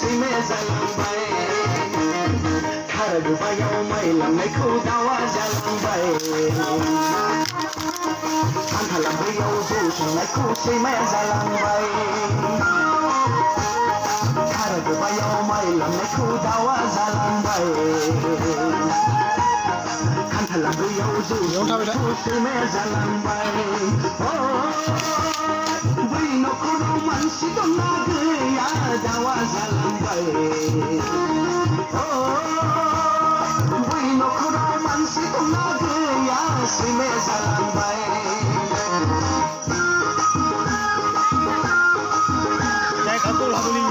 सैमे जालांबाय खारगोबायाव माइ लांनायखौ दाउआ जालांबाय खान्थालांब्रैयाव जौ संनायखौ सैमाया जालांबाय खारगोबायाव माइ लांनायखौ दाउआ जालांबाय खान्थालांब्रैयाव जौ संनायखौ सैमाया जालांबाय बै न'खराव मानसि दंना गैया दाउआ जालांबाय बै न'खराव मानसि दंना गैया सैमाया जालांबाय जायगाखौ लाबोनि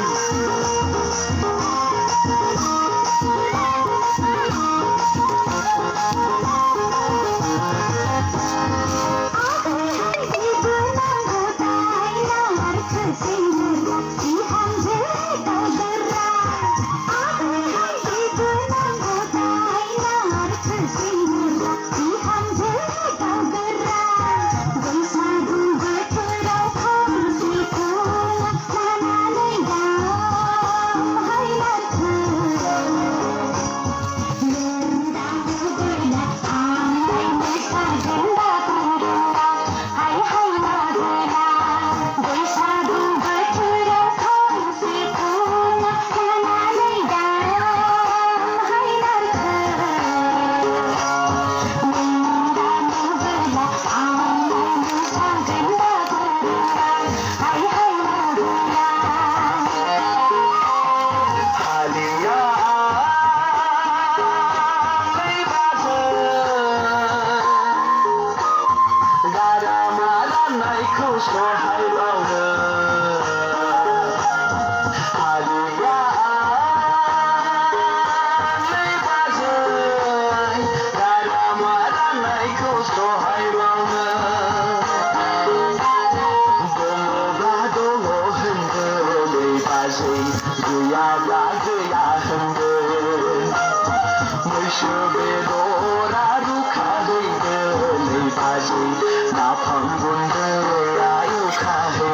नाफाम गुन्दै आयु खाहे